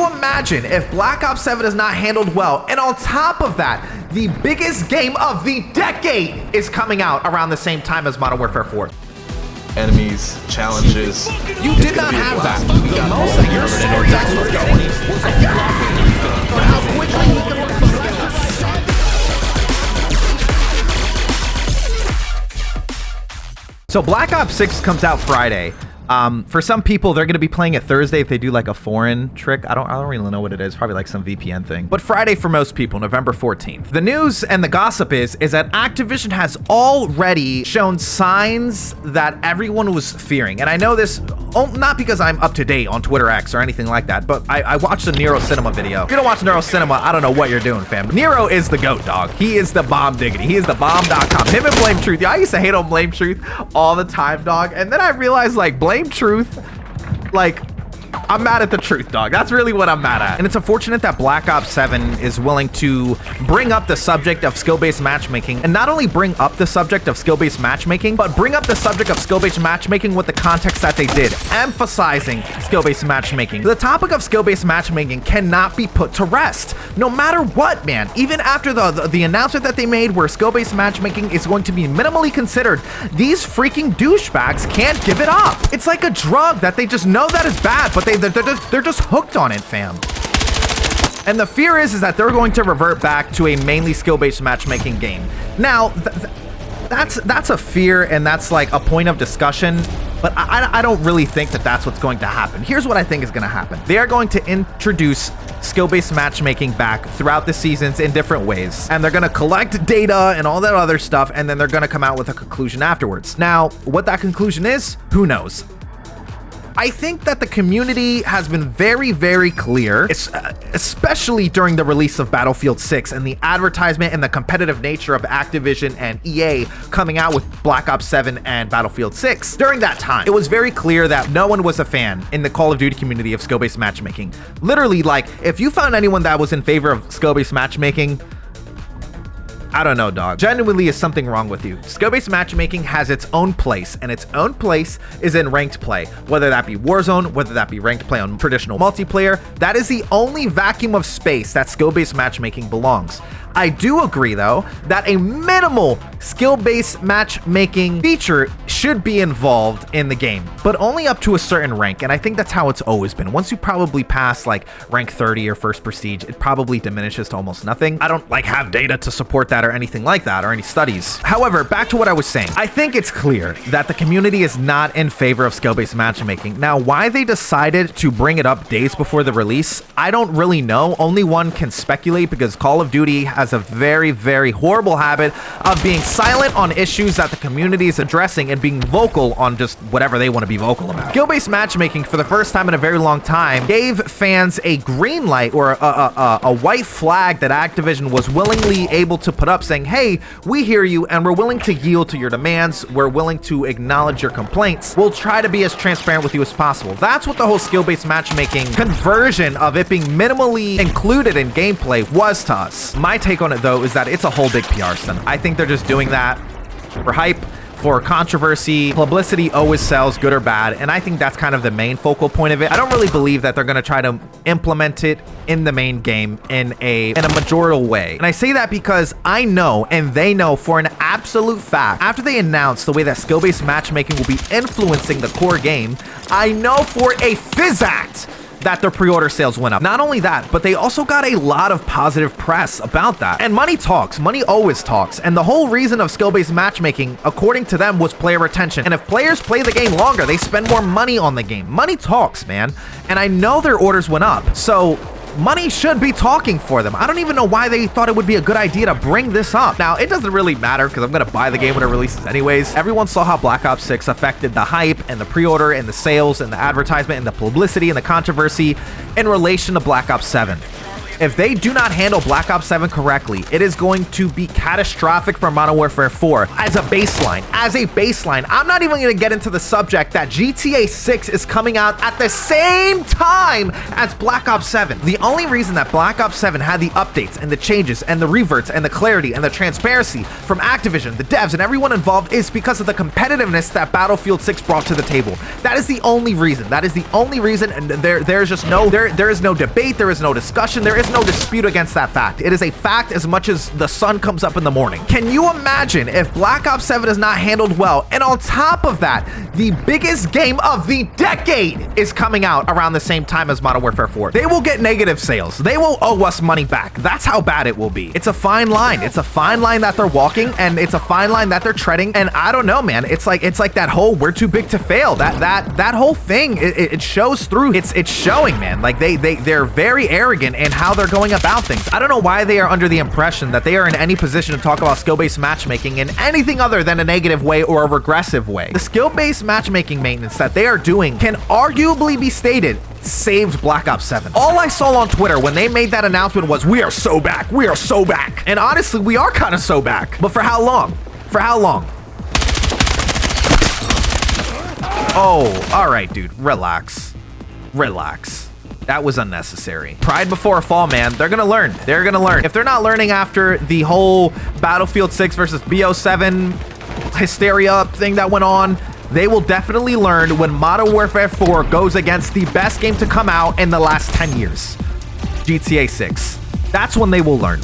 you imagine if Black Ops 7 is not handled well? And on top of that, the biggest game of the decade is coming out around the same time as Modern Warfare 4. Enemies, challenges. You did not have that. The most that your Vortex was going. How quickly you can So Black Ops 6 comes out Friday. For some people, they're going to be playing it Thursday if they do like a foreign trick. I don't really know what it is. Probably like some VPN thing. But Friday for most people, November 14th. The news and the gossip is that Activision has already shown signs that everyone was fearing. And I know this not because I'm up to date on Twitter X or anything like that, but I watched a Nero Cinema video. If you don't watch Nero Cinema, I don't know what you're doing, fam. Nero is the GOAT, dog. He is the bomb diggity. He is the bomb.com. Him and Blame Truth. I used to hate on Blame Truth all the time, dog. And then I realized like Blame Truth, like, I'm mad at the truth, dog. That's really what I'm mad at. And it's unfortunate that Black Ops 7 is willing to bring up the subject of skill-based matchmaking, and not only bring up the subject of skill-based matchmaking, but bring up the subject of skill-based matchmaking with the context that they did, emphasizing skill-based matchmaking. The topic of skill-based matchmaking cannot be put to rest, no matter what, man. Even after the announcement that they made where skill-based matchmaking is going to be minimally considered, these freaking douchebags can't give it up. It's like a drug that they just know that is bad, but they're just hooked on it, fam. And the fear is that they're going to revert back to a mainly skill-based matchmaking game. Now, that's a fear, and that's like a point of discussion, but I don't really think that that's what's going to happen. Here's what I think is going to happen. They are going to introduce skill-based matchmaking back throughout the seasons in different ways, and they're going to collect data and all that other stuff, and then they're going to come out with a conclusion afterwards. Now, what that conclusion is, who knows? I think that the community has been very, very clear, especially during the release of Battlefield 6 and the advertisement and the competitive nature of Activision and EA coming out with Black Ops 7 and Battlefield 6. During that time, it was very clear that no one was a fan in the Call of Duty community of skill-based matchmaking. Literally, like, if you found anyone that was in favor of skill-based matchmaking, I don't know, dog. Genuinely is something wrong with you. Skill-based matchmaking has its own place, and its own place is in ranked play. Whether that be Warzone, whether that be ranked play on traditional multiplayer, that is the only vacuum of space that skill-based matchmaking belongs. I do agree, though, that a minimal skill-based matchmaking feature should be involved in the game, but only up to a certain rank, and I think that's how it's always been. Once you probably pass like rank 30 or first prestige, it probably diminishes to almost nothing. I don't like have data to support that or anything like that or any studies. However, back to what I was saying, I think it's clear that the community is not in favor of skill-based matchmaking. Now, why they decided to bring it up days before the release, I don't really know. Only one can speculate, because Call of Duty has a very, very horrible habit of being silent on issues that the community is addressing and being vocal on just whatever they want to be vocal about. Skill-based matchmaking, for the first time in a very long time, gave fans a green light, or a white flag that Activision was willingly able to put up, saying, hey, we hear you and we're willing to yield to your demands. We're willing to acknowledge your complaints. We'll try to be as transparent with you as possible. That's what the whole skill-based matchmaking conversion of it being minimally included in gameplay was to us. My take on it, though, is that it's a whole big PR stunt. I think they're just doing that for hype, for controversy. Publicity always sells, good or bad, and I think that's kind of the main focal point of it. I don't really believe that they're going to try to implement it in the main game in a majorital way. And I say that because I know, and they know for an absolute fact, after they announced the way that skill-based matchmaking will be influencing the core game, I know for a physact that their pre-order sales went up. Not only that, but they also got a lot of positive press about that. And money talks. Money always talks. And the whole reason of skill-based matchmaking, according to them, was player retention. And if players play the game longer, they spend more money on the game. Money talks, man. And I know their orders went up. So money should be talking for them. I don't even know why they thought it would be a good idea to bring this up. Now, it doesn't really matter, because I'm going to buy the game when it releases anyways. Everyone saw how Black Ops 6 affected the hype and the pre-order and the sales and the advertisement and the publicity and the controversy in relation to Black Ops 7. If they do not handle Black Ops 7 correctly, it is going to be catastrophic for Modern Warfare 4 as a baseline. I'm not even going to get into the subject that GTA 6 is coming out at the same time as Black Ops 7. The only reason that Black Ops 7 had the updates and the changes and the reverts and the clarity and the transparency from Activision, the devs, and everyone involved is because of the competitiveness that Battlefield 6 brought to the table. That is the only reason. That is the only reason, and there's just no, there is no debate, there is no discussion, there is no dispute against that fact. It is a fact as much as the sun comes up in the morning. Can you imagine if Black Ops 7 is not handled well, and on top of that, the biggest game of the decade is coming out around the same time as Modern Warfare 4? They will get negative sales. They will owe us money back. That's how bad it will be. It's a fine line. It's a fine line that they're walking, and it's a fine line that they're treading. And I don't know, man. It's like that whole "we're too big to fail." That whole thing. It shows through. It's showing, man. Like they're very arrogant in how they're going about things. I don't know why they are under the impression that they are in any position to talk about skill-based matchmaking in anything other than a negative way or a regressive way. The skill-based matchmaking maintenance that they are doing can arguably be stated saved Black Ops 7. All I saw on Twitter when they made that announcement was, "We are so back. We are so back." And honestly, we are kind of so back. But for how long? For how long? Oh, all right, dude. Relax. Relax. That was unnecessary. Pride before a fall, man. They're gonna learn. They're gonna learn. If they're not learning after the whole Battlefield 6 versus BO7 hysteria thing that went on, they will definitely learn when Modern Warfare 4 goes against the best game to come out in the last 10 years. GTA 6. That's when they will learn.